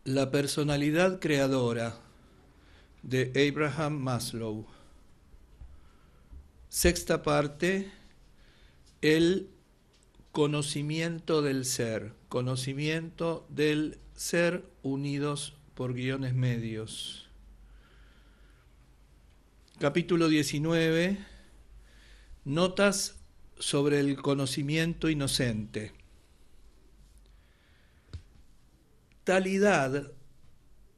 La personalidad creadora de Abraham Maslow. Sexta parte, el conocimiento del ser unidos por guiones medios. Capítulo 19, notas sobre el conocimiento inocente. Talidad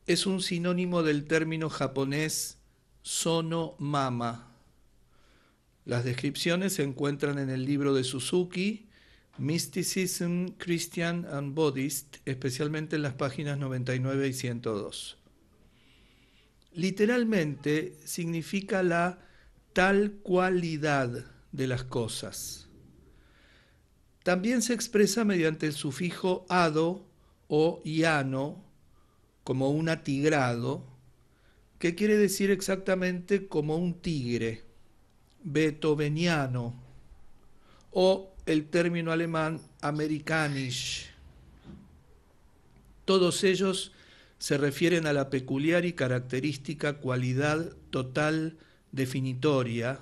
es un sinónimo del término japonés sono mama. Las descripciones se encuentran en el libro de Suzuki, Mysticism, Christian and Buddhist, especialmente en las páginas 99 y 102. Literalmente significa la tal cualidad de las cosas. También se expresa mediante el sufijo ado o iano, como un atigrado, que quiere decir exactamente como un tigre, beethoveniano, o el término alemán amerikanisch. Todos ellos se refieren a la peculiar y característica cualidad total definitoria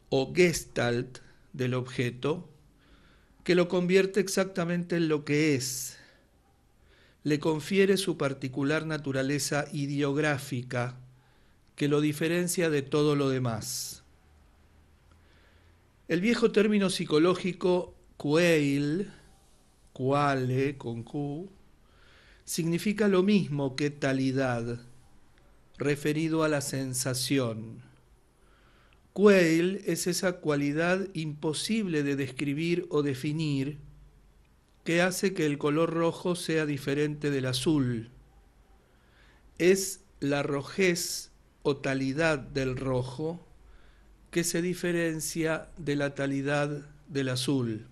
o gestalt del objeto, que lo convierte exactamente en lo que es, le confiere su particular naturaleza ideográfica que lo diferencia de todo lo demás. El viejo término psicológico quale, con Q, significa lo mismo que talidad, referido a la sensación. Quale es esa cualidad imposible de describir o definir que hace que el color rojo sea diferente del azul. Es la rojez o talidad del rojo que se diferencia de la talidad del azul.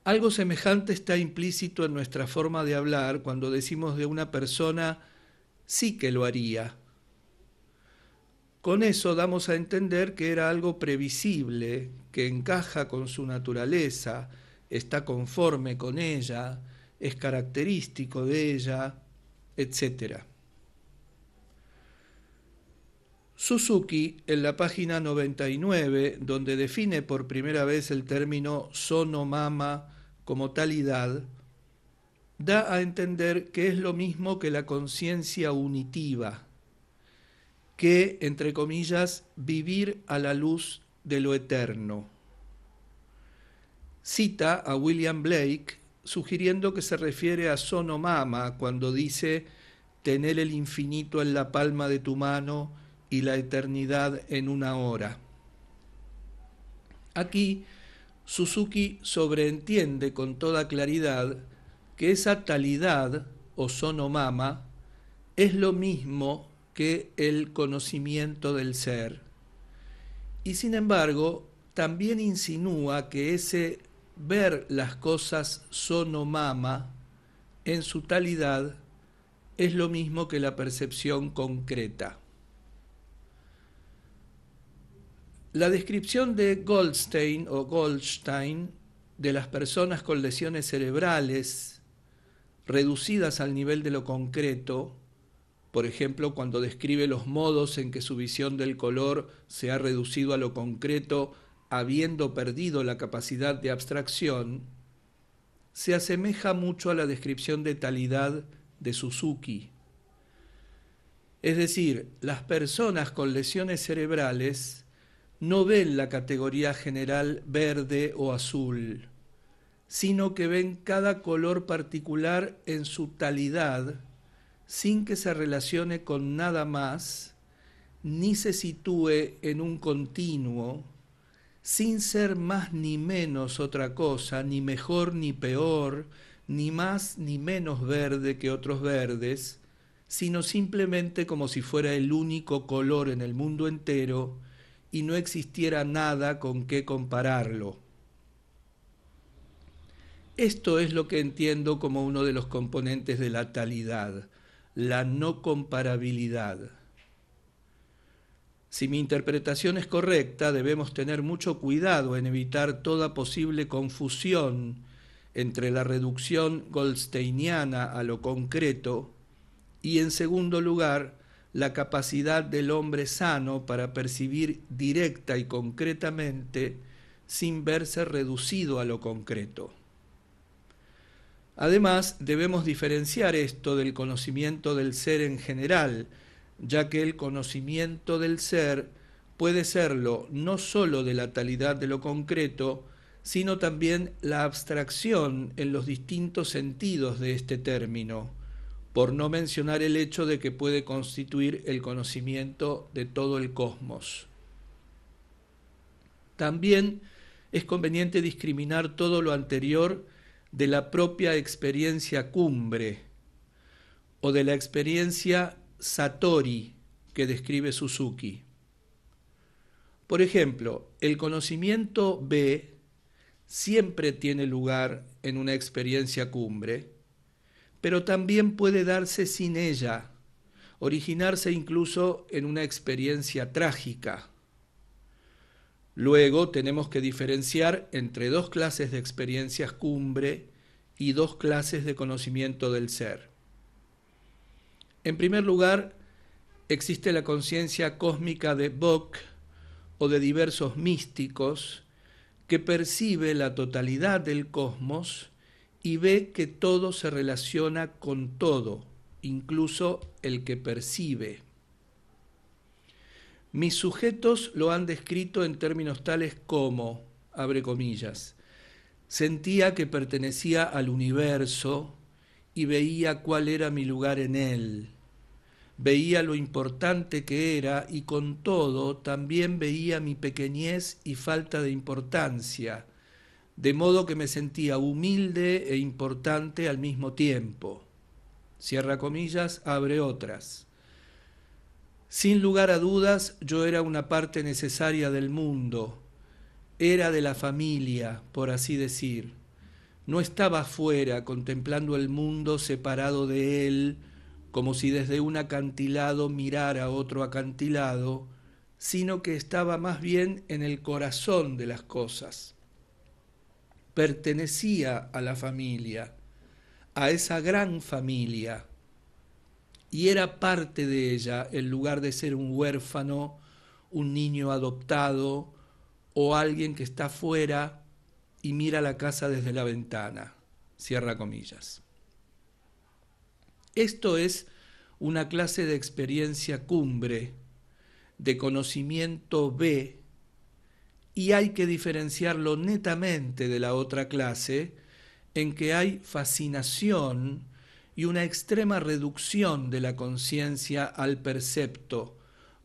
Algo semejante está implícito en nuestra forma de hablar cuando decimos de una persona sí que lo haría. Con eso damos a entender que era algo previsible, que encaja con su naturaleza, está conforme con ella, es característico de ella, etc. Suzuki, en la página 99, donde define por primera vez el término sono mama como talidad, da a entender que es lo mismo que la conciencia unitiva, que, entre comillas, vivir a la luz de lo eterno. Cita a William Blake, sugiriendo que se refiere a sono mama cuando dice tener el infinito en la palma de tu mano y la eternidad en una hora. Aquí, Suzuki sobreentiende con toda claridad que esa talidad o sono mama es lo mismo que el conocimiento del ser. Y sin embargo, también insinúa que ese ver las cosas sono mama en su talidad es lo mismo que la percepción concreta. La descripción de Goldstein de las personas con lesiones cerebrales reducidas al nivel de lo concreto, por ejemplo, cuando describe los modos en que su visión del color se ha reducido a lo concreto, habiendo perdido la capacidad de abstracción, se asemeja mucho a la descripción de talidad de Suzuki. Es decir, las personas con lesiones cerebrales no ven la categoría general verde o azul, sino que ven cada color particular en su talidad, sin que se relacione con nada más, ni se sitúe en un continuo, sin ser más ni menos otra cosa, ni mejor ni peor, ni más ni menos verde que otros verdes, sino simplemente como si fuera el único color en el mundo entero y no existiera nada con qué compararlo. Esto es lo que entiendo como uno de los componentes de la talidad, la no comparabilidad. Si mi interpretación es correcta, debemos tener mucho cuidado en evitar toda posible confusión entre la reducción goldsteiniana a lo concreto y, en segundo lugar, la capacidad del hombre sano para percibir directa y concretamente sin verse reducido a lo concreto. Además, debemos diferenciar esto del conocimiento del ser en general, ya que el conocimiento del ser puede serlo no sólo de la talidad de lo concreto, sino también la abstracción en los distintos sentidos de este término, por no mencionar el hecho de que puede constituir el conocimiento de todo el cosmos. También es conveniente discriminar todo lo anterior de la propia experiencia cumbre o de la experiencia satori que describe Suzuki. Por ejemplo, el conocimiento B siempre tiene lugar en una experiencia cumbre, pero también puede darse sin ella, originarse incluso en una experiencia trágica. Luego tenemos que diferenciar entre dos clases de experiencias cumbre y dos clases de conocimiento del ser. En primer lugar, existe la conciencia cósmica de Bock o de diversos místicos que percibe la totalidad del cosmos y ve que todo se relaciona con todo, incluso el que percibe. Mis sujetos lo han descrito en términos tales como, abre comillas, sentía que pertenecía al universo y veía cuál era mi lugar en él. Veía lo importante que era y con todo también veía mi pequeñez y falta de importancia, de modo que me sentía humilde e importante al mismo tiempo. Cierra comillas, abre otras. Sin lugar a dudas, yo era una parte necesaria del mundo, era de la familia, por así decir. No estaba afuera contemplando el mundo separado de él, como si desde un acantilado mirara otro acantilado, sino que estaba más bien en el corazón de las cosas. Pertenecía a la familia, a esa gran familia, y era parte de ella en lugar de ser un huérfano, un niño adoptado o alguien que está fuera y mira la casa desde la ventana. Cierra comillas. Esto es una clase de experiencia cumbre, de conocimiento B, y hay que diferenciarlo netamente de la otra clase, en que hay fascinación y una extrema reducción de la conciencia al percepto,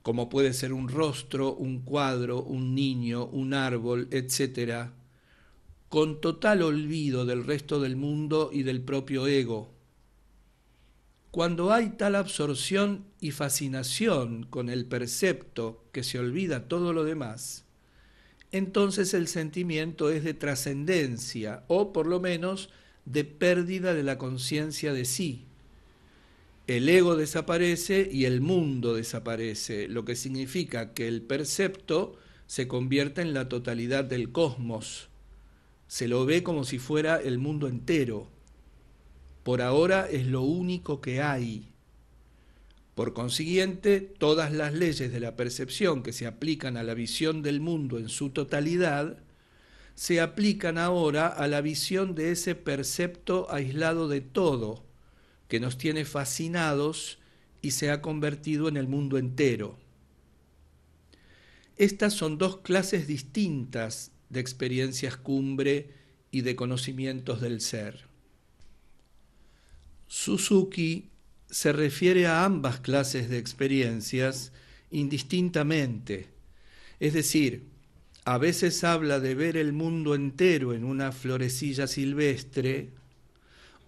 como puede ser un rostro, un cuadro, un niño, un árbol, etc., con total olvido del resto del mundo y del propio ego. Cuando hay tal absorción y fascinación con el percepto que se olvida todo lo demás, entonces el sentimiento es de trascendencia o por lo menos de pérdida de la conciencia de sí. El ego desaparece y el mundo desaparece, lo que significa que el percepto se convierte en la totalidad del cosmos. Se lo ve como si fuera el mundo entero. Por ahora es lo único que hay. Por consiguiente, todas las leyes de la percepción que se aplican a la visión del mundo en su totalidad, se aplican ahora a la visión de ese percepto aislado de todo, que nos tiene fascinados y se ha convertido en el mundo entero. Estas son dos clases distintas de experiencias cumbre y de conocimientos del ser. Suzuki se refiere a ambas clases de experiencias indistintamente, es decir, a veces habla de ver el mundo entero en una florecilla silvestre,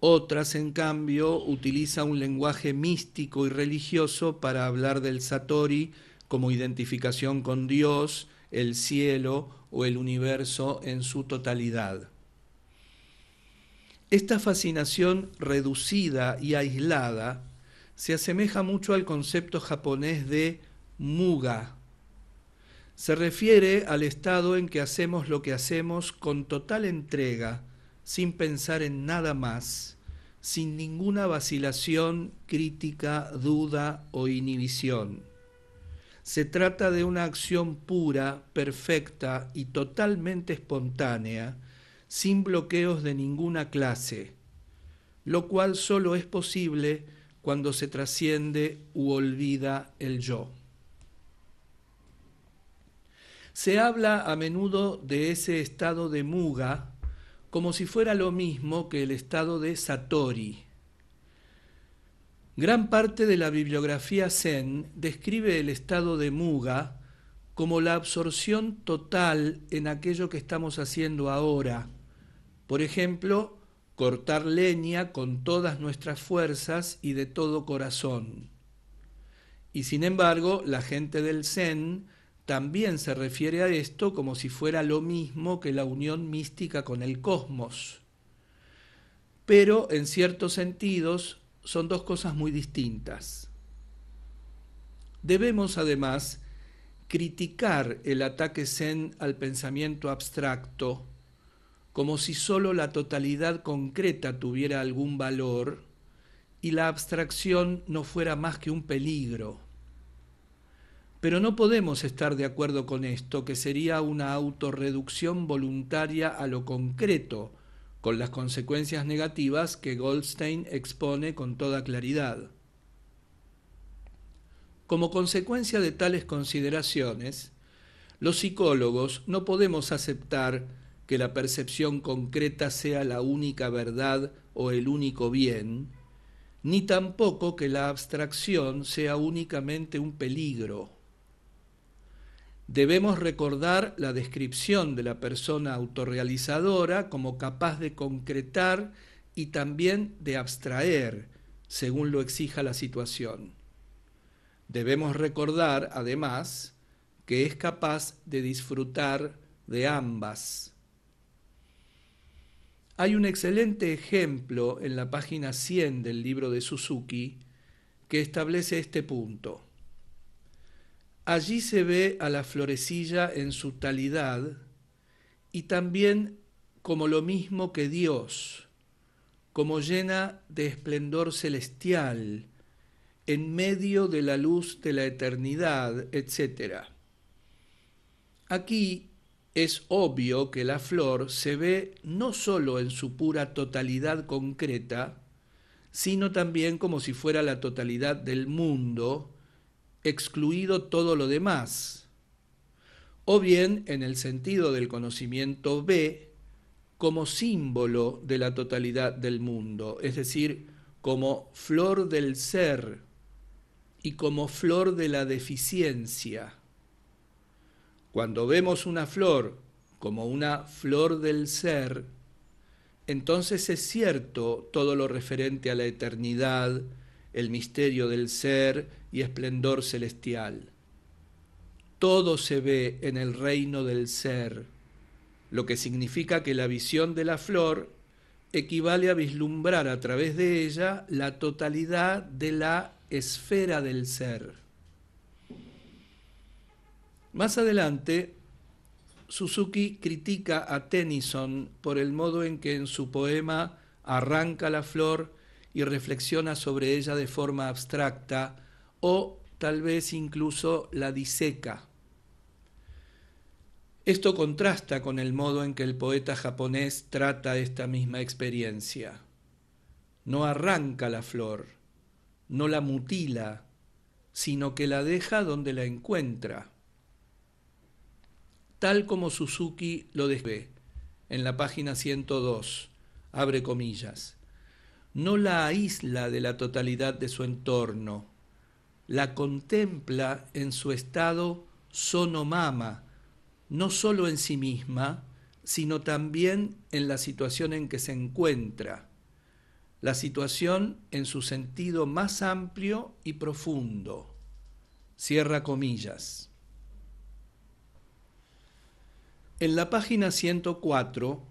otras, en cambio, utiliza un lenguaje místico y religioso para hablar del Satori como identificación con Dios, el cielo o el universo en su totalidad. Esta fascinación reducida y aislada se asemeja mucho al concepto japonés de muga. Se refiere al estado en que hacemos lo que hacemos con total entrega, sin pensar en nada más, sin ninguna vacilación, crítica, duda o inhibición. Se trata de una acción pura, perfecta y totalmente espontánea, sin bloqueos de ninguna clase, lo cual solo es posible cuando se trasciende u olvida el yo. Se habla a menudo de ese estado de muga como si fuera lo mismo que el estado de satori. Gran parte de la bibliografía zen describe el estado de muga como la absorción total en aquello que estamos haciendo ahora. Por ejemplo, cortar leña con todas nuestras fuerzas y de todo corazón. Y sin embargo, la gente del zen también se refiere a esto como si fuera lo mismo que la unión mística con el cosmos. Pero en ciertos sentidos son dos cosas muy distintas. Debemos además criticar el ataque zen al pensamiento abstracto como si sólo la totalidad concreta tuviera algún valor y la abstracción no fuera más que un peligro. Pero no podemos estar de acuerdo con esto, que sería una autorreducción voluntaria a lo concreto, con las consecuencias negativas que Goldstein expone con toda claridad. Como consecuencia de tales consideraciones, los psicólogos no podemos aceptar que la percepción concreta sea la única verdad o el único bien, ni tampoco que la abstracción sea únicamente un peligro. Debemos recordar la descripción de la persona autorrealizadora como capaz de concretar y también de abstraer, según lo exija la situación. Debemos recordar, además, que es capaz de disfrutar de ambas. Hay un excelente ejemplo en la página 100 del libro de Suzuki que establece este punto. Allí se ve a la florecilla en su talidad y también como lo mismo que Dios, como llena de esplendor celestial, en medio de la luz de la eternidad, etc. Aquí es obvio que la flor se ve no solo en su pura totalidad concreta, sino también como si fuera la totalidad del mundo, excluido todo lo demás, o bien en el sentido del conocimiento B, como símbolo de la totalidad del mundo, es decir, como flor del ser y como flor de la deficiencia. Cuando vemos una flor como una flor del ser, entonces es cierto todo lo referente a la eternidad, el misterio del ser y esplendor celestial. Todo se ve en el reino del ser, lo que significa que la visión de la flor equivale a vislumbrar a través de ella la totalidad de la esfera del ser. Más adelante, Suzuki critica a Tennyson por el modo en que en su poema arranca la flor y reflexiona sobre ella de forma abstracta o tal vez incluso la diseca. Esto contrasta con el modo en que el poeta japonés trata esta misma experiencia. No arranca la flor, no la mutila, sino que la deja donde la encuentra. Tal como Suzuki lo describe en la página 102, abre comillas, no la aísla de la totalidad de su entorno, la contempla en su estado sonomama, no solo en sí misma, sino también en la situación en que se encuentra, la situación en su sentido más amplio y profundo. Cierra comillas. En la página 104,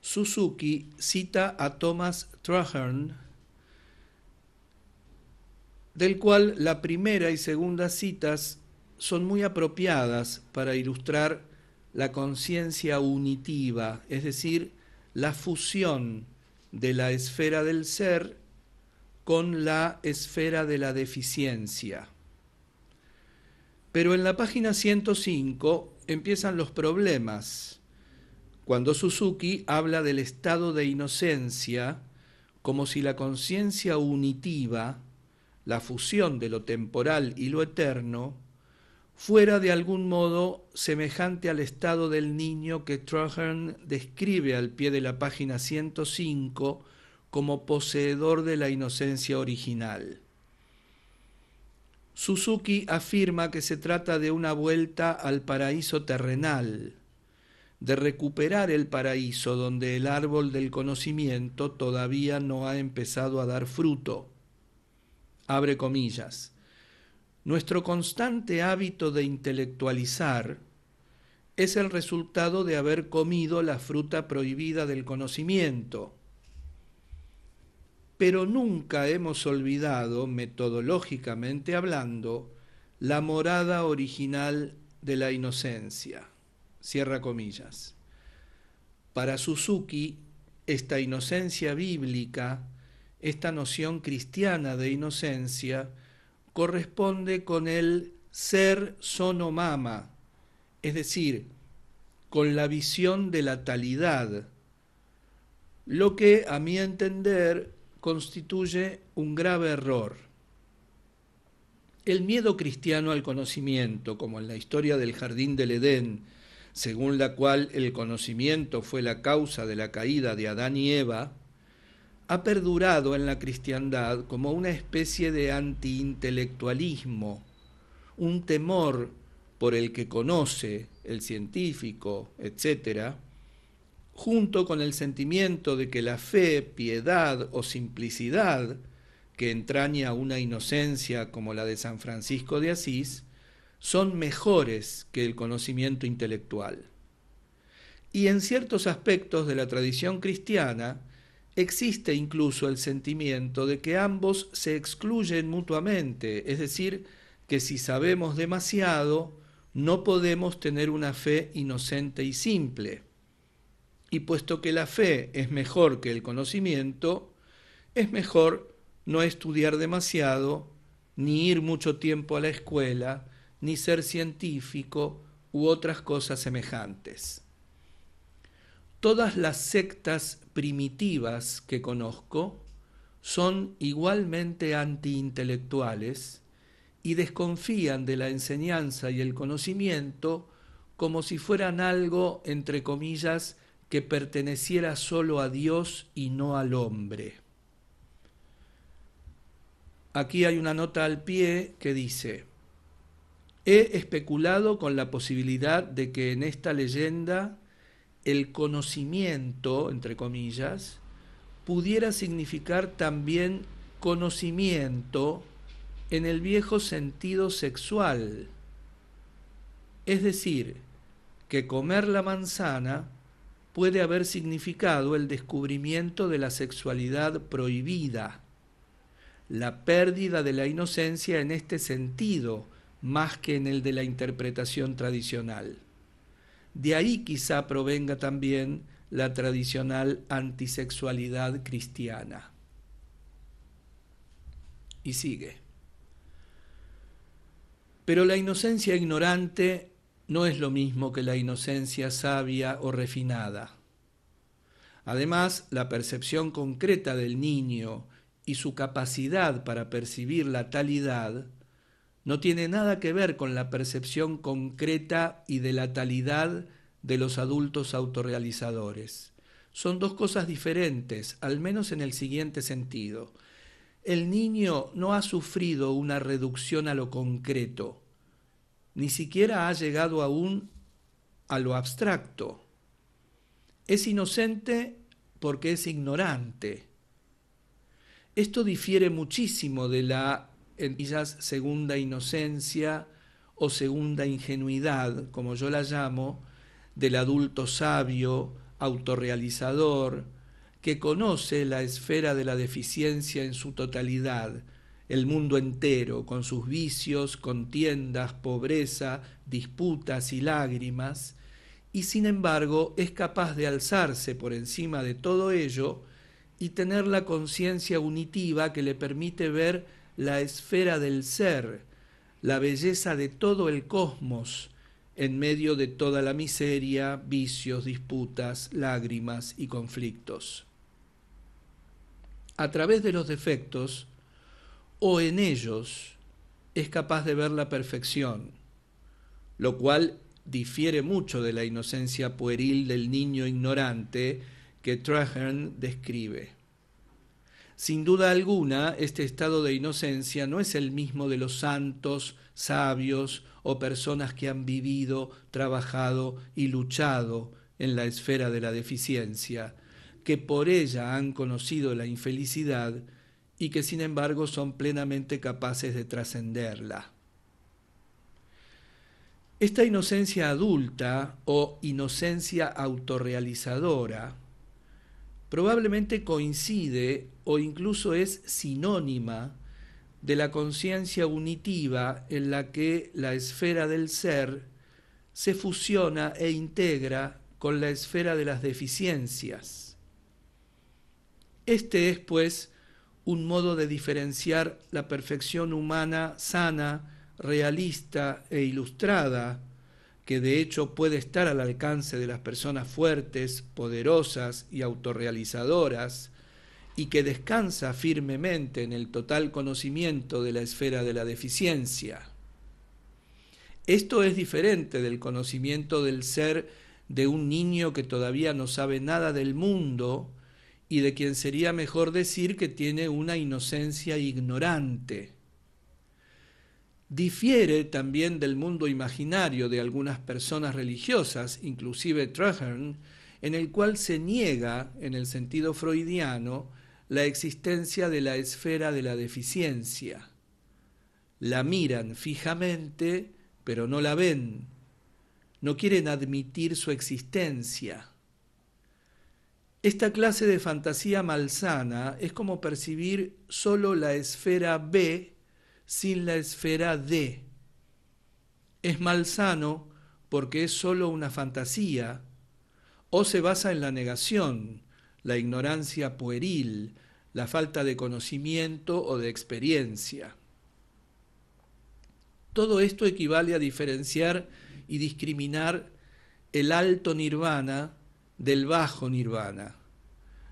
Suzuki cita a Thomas Traherne, del cual la primera y segunda citas son muy apropiadas para ilustrar la conciencia unitiva, es decir, la fusión de la esfera del ser con la esfera de la deficiencia. Pero en la página 105 empiezan los problemas, cuando Suzuki habla del estado de inocencia como si la conciencia unitiva, la fusión de lo temporal y lo eterno, fuera de algún modo semejante al estado del niño que Traherne describe al pie de la página 105 como poseedor de la inocencia original. Suzuki afirma que se trata de una vuelta al paraíso terrenal, de recuperar el paraíso donde el árbol del conocimiento todavía no ha empezado a dar fruto. Abre comillas. Nuestro constante hábito de intelectualizar es el resultado de haber comido la fruta prohibida del conocimiento. Pero nunca hemos olvidado, metodológicamente hablando, la morada original de la inocencia. Cierra comillas. Para Suzuki, esta inocencia bíblica, esta noción cristiana de inocencia, corresponde con el ser sono mama, es decir, con la visión de la talidad, lo que, a mi entender, constituye un grave error. El miedo cristiano al conocimiento, como en la historia del Jardín del Edén, según la cual el conocimiento fue la causa de la caída de Adán y Eva, ha perdurado en la cristiandad como una especie de antiintelectualismo, un temor por el que conoce, el científico, etc., junto con el sentimiento de que la fe, piedad o simplicidad, que entraña una inocencia como la de San Francisco de Asís, son mejores que el conocimiento intelectual. Y en ciertos aspectos de la tradición cristiana existe incluso el sentimiento de que ambos se excluyen mutuamente, es decir, que si sabemos demasiado, no podemos tener una fe inocente y simple. Y puesto que la fe es mejor que el conocimiento, es mejor no estudiar demasiado, ni ir mucho tiempo a la escuela, ni ser científico u otras cosas semejantes. Todas las sectas primitivas que conozco son igualmente antiintelectuales y desconfían de la enseñanza y el conocimiento como si fueran algo, entre comillas, que perteneciera solo a Dios y no al hombre. Aquí hay una nota al pie que dice: he especulado con la posibilidad de que en esta leyenda el conocimiento, entre comillas, pudiera significar también conocimiento en el viejo sentido sexual, es decir, que comer la manzana puede haber significado el descubrimiento de la sexualidad prohibida, la pérdida de la inocencia en este sentido, más que en el de la interpretación tradicional. De ahí quizá provenga también la tradicional antisexualidad cristiana. Y sigue. Pero la inocencia ignorante no es lo mismo que la inocencia sabia o refinada. Además, la percepción concreta del niño y su capacidad para percibir la talidad no tiene nada que ver con la percepción concreta y de la talidad de los adultos autorrealizadores. Son dos cosas diferentes, al menos en el siguiente sentido. El niño no ha sufrido una reducción a lo concreto, ni siquiera ha llegado aún a lo abstracto. Es inocente porque es ignorante. Esto difiere muchísimo de la segunda inocencia o segunda ingenuidad, como yo la llamo, del adulto sabio, autorrealizador, que conoce la esfera de la deficiencia en su totalidad, el mundo entero, con sus vicios, contiendas, pobreza, disputas y lágrimas, y sin embargo es capaz de alzarse por encima de todo ello y tener la conciencia unitiva que le permite ver la esfera del ser, la belleza de todo el cosmos, en medio de toda la miseria, vicios, disputas, lágrimas y conflictos. A través de los defectos, o en ellos, es capaz de ver la perfección, lo cual difiere mucho de la inocencia pueril del niño ignorante que Traherne describe. Sin duda alguna, este estado de inocencia no es el mismo de los santos, sabios o personas que han vivido, trabajado y luchado en la esfera de la deficiencia, que por ella han conocido la infelicidad y que sin embargo son plenamente capaces de trascenderla. Esta inocencia adulta o inocencia autorrealizadora probablemente coincide o incluso es sinónima de la conciencia unitiva en la que la esfera del ser se fusiona e integra con la esfera de las deficiencias. Este es, pues, un modo de diferenciar la perfección humana sana, realista e ilustrada, que de hecho puede estar al alcance de las personas fuertes, poderosas y autorrealizadoras, y que descansa firmemente en el total conocimiento de la esfera de la deficiencia. Esto es diferente del conocimiento del ser de un niño que todavía no sabe nada del mundo y de quien sería mejor decir que tiene una inocencia ignorante. Difiere también del mundo imaginario de algunas personas religiosas, inclusive Traherne, en el cual se niega, en el sentido freudiano, la existencia de la esfera de la deficiencia. La miran fijamente, pero no la ven. No quieren admitir su existencia. Esta clase de fantasía malsana es como percibir solo la esfera B sin la esfera D. Es malsano porque es solo una fantasía, o se basa en la negación, la ignorancia pueril, la falta de conocimiento o de experiencia. Todo esto equivale a diferenciar y discriminar el alto nirvana del bajo nirvana,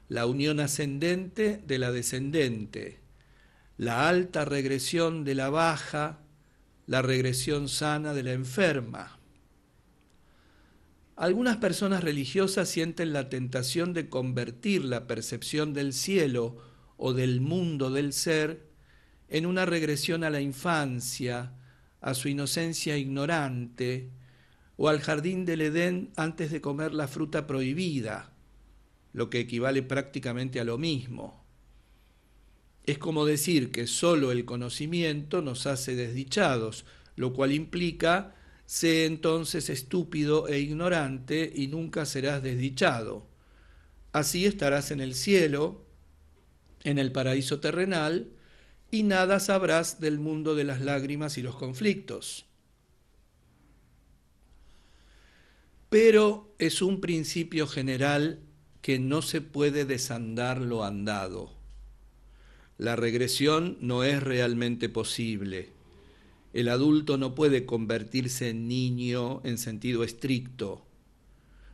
la unión ascendente de la descendente, la alta regresión de la baja, la regresión sana de la enferma. Algunas personas religiosas sienten la tentación de convertir la percepción del cielo o del mundo del ser en una regresión a la infancia, a su inocencia ignorante, o al jardín del Edén antes de comer la fruta prohibida, lo que equivale prácticamente a lo mismo. Es como decir que solo el conocimiento nos hace desdichados, lo cual implica: sé entonces estúpido e ignorante y nunca serás desdichado. Así estarás en el cielo, en el paraíso terrenal, y nada sabrás del mundo de las lágrimas y los conflictos. Pero es un principio general que no se puede desandar lo andado. La regresión no es realmente posible. El adulto no puede convertirse en niño en sentido estricto.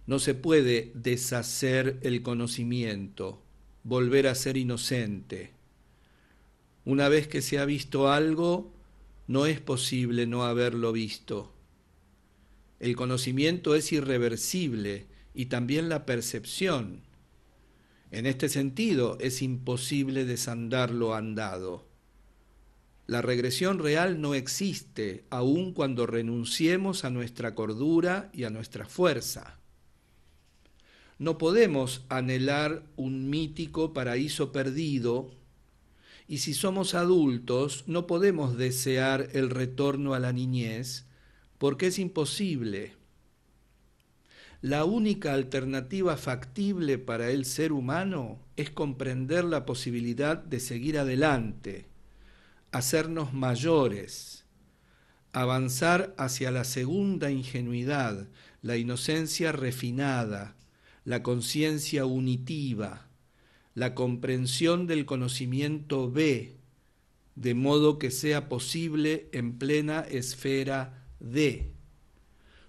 No se puede deshacer el conocimiento, volver a ser inocente. Una vez que se ha visto algo, no es posible no haberlo visto. El conocimiento es irreversible y también la percepción. En este sentido, es imposible desandar lo andado. La regresión real no existe, aun cuando renunciemos a nuestra cordura y a nuestra fuerza. No podemos anhelar un mítico paraíso perdido, y si somos adultos, no podemos desear el retorno a la niñez, porque es imposible. La única alternativa factible para el ser humano es comprender la posibilidad de seguir adelante, hacernos mayores, avanzar hacia la segunda ingenuidad, la inocencia refinada, la conciencia unitiva, la comprensión del conocimiento B, de modo que sea posible en plena esfera D.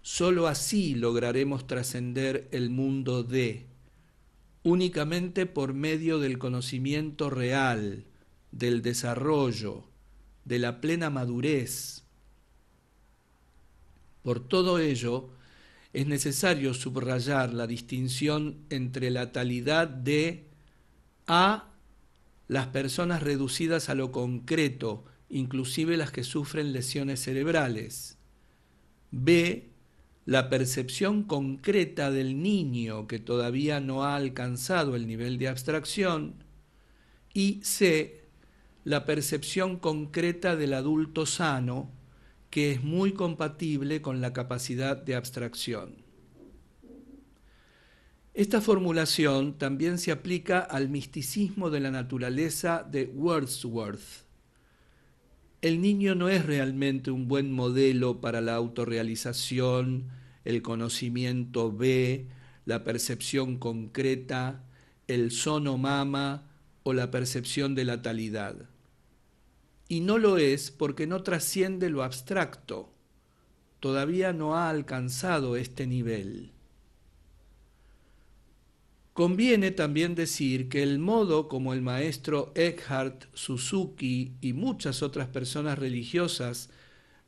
Sólo así lograremos trascender el mundo D, únicamente por medio del conocimiento real, del desarrollo, de la plena madurez. Por todo ello, es necesario subrayar la distinción entre la talidad de A, las personas reducidas a lo concreto, inclusive las que sufren lesiones cerebrales; B, la percepción concreta del niño que todavía no ha alcanzado el nivel de abstracción; y C, la percepción concreta del adulto sano, que es muy compatible con la capacidad de abstracción. Esta formulación también se aplica al misticismo de la naturaleza de Wordsworth. El niño no es realmente un buen modelo para la autorrealización, el conocimiento B, la percepción concreta, el sono mama o la percepción de la talidad. Y no lo es porque no trasciende lo abstracto, todavía no ha alcanzado este nivel. Conviene también decir que el modo como el maestro Eckhart Suzuki y muchas otras personas religiosas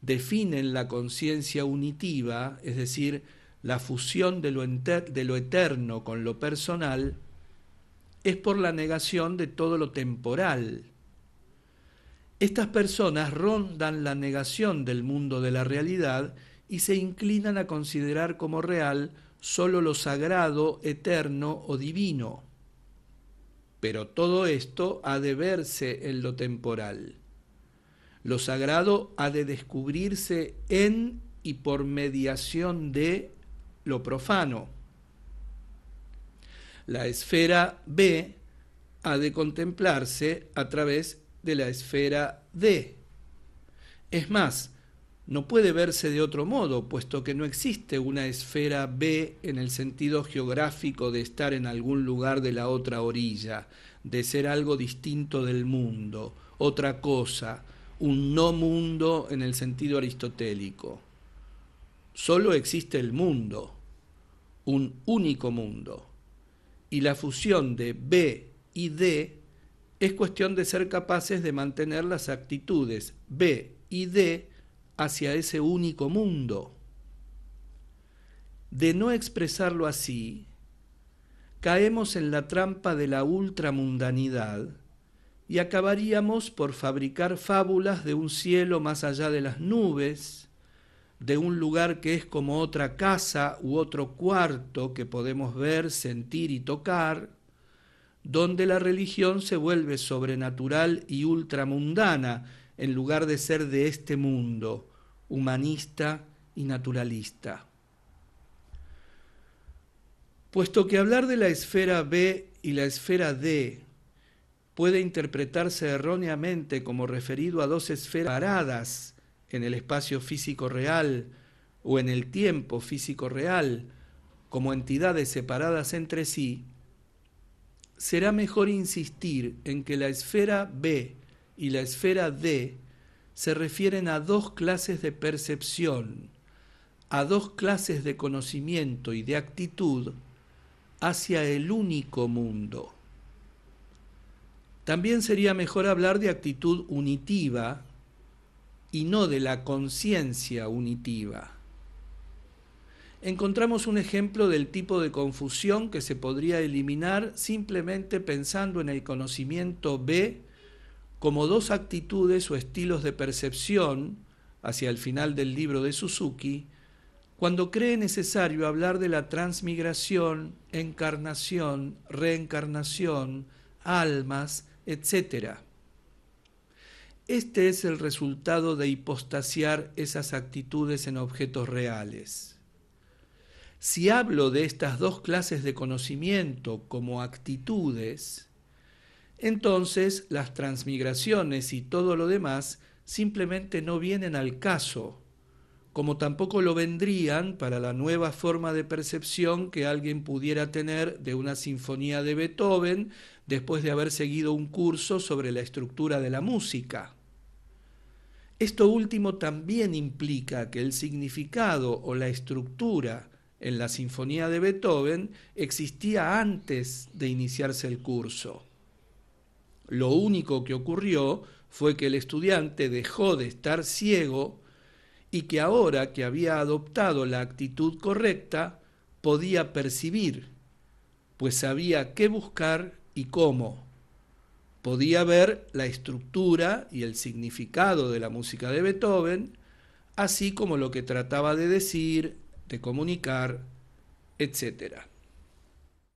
definen la conciencia unitiva, es decir, la fusión de lo eterno con lo personal, es por la negación de todo lo temporal. Estas personas rondan la negación del mundo de la realidad y se inclinan a considerar como real solo lo sagrado, eterno o divino. Pero todo esto ha de verse en lo temporal. Lo sagrado ha de descubrirse en y por mediación de lo profano. La esfera B ha de contemplarse a través de la esfera D. Es más, no puede verse de otro modo, puesto que no existe una esfera B en el sentido geográfico de estar en algún lugar de la otra orilla, de ser algo distinto del mundo, otra cosa, un no mundo en el sentido aristotélico. Solo existe el mundo, un único mundo, y la fusión de B y D es cuestión de ser capaces de mantener las actitudes B y D hacia ese único mundo. De no expresarlo así, caemos en la trampa de la ultramundanidad y acabaríamos por fabricar fábulas de un cielo más allá de las nubes, de un lugar que es como otra casa u otro cuarto que podemos ver, sentir y tocar, donde la religión se vuelve sobrenatural y ultramundana, en lugar de ser de este mundo, humanista y naturalista. Puesto que hablar de la esfera B y la esfera D puede interpretarse erróneamente como referido a dos esferas paradas en el espacio físico real o en el tiempo físico real, como entidades separadas entre sí, será mejor insistir en que la esfera B y la esfera D se refieren a dos clases de percepción, a dos clases de conocimiento y de actitud hacia el único mundo. También sería mejor hablar de actitud unitiva y no de la conciencia unitiva. Encontramos un ejemplo del tipo de confusión que se podría eliminar simplemente pensando en el conocimiento B como dos actitudes o estilos de percepción, hacia el final del libro de Suzuki, cuando cree necesario hablar de la transmigración, encarnación, reencarnación, almas, etc. Este es el resultado de hipostasiar esas actitudes en objetos reales. Si hablo de estas dos clases de conocimiento como actitudes, entonces las transmigraciones y todo lo demás simplemente no vienen al caso, como tampoco lo vendrían para la nueva forma de percepción que alguien pudiera tener de una sinfonía de Beethoven después de haber seguido un curso sobre la estructura de la música. Esto último también implica que el significado o la estructura en la sinfonía de Beethoven existía antes de iniciarse el curso. Lo único que ocurrió fue que el estudiante dejó de estar ciego y que ahora que había adoptado la actitud correcta, podía percibir, pues sabía qué buscar y cómo. Podía ver la estructura y el significado de la música de Beethoven, así como lo que trataba de decir, de comunicar, etc.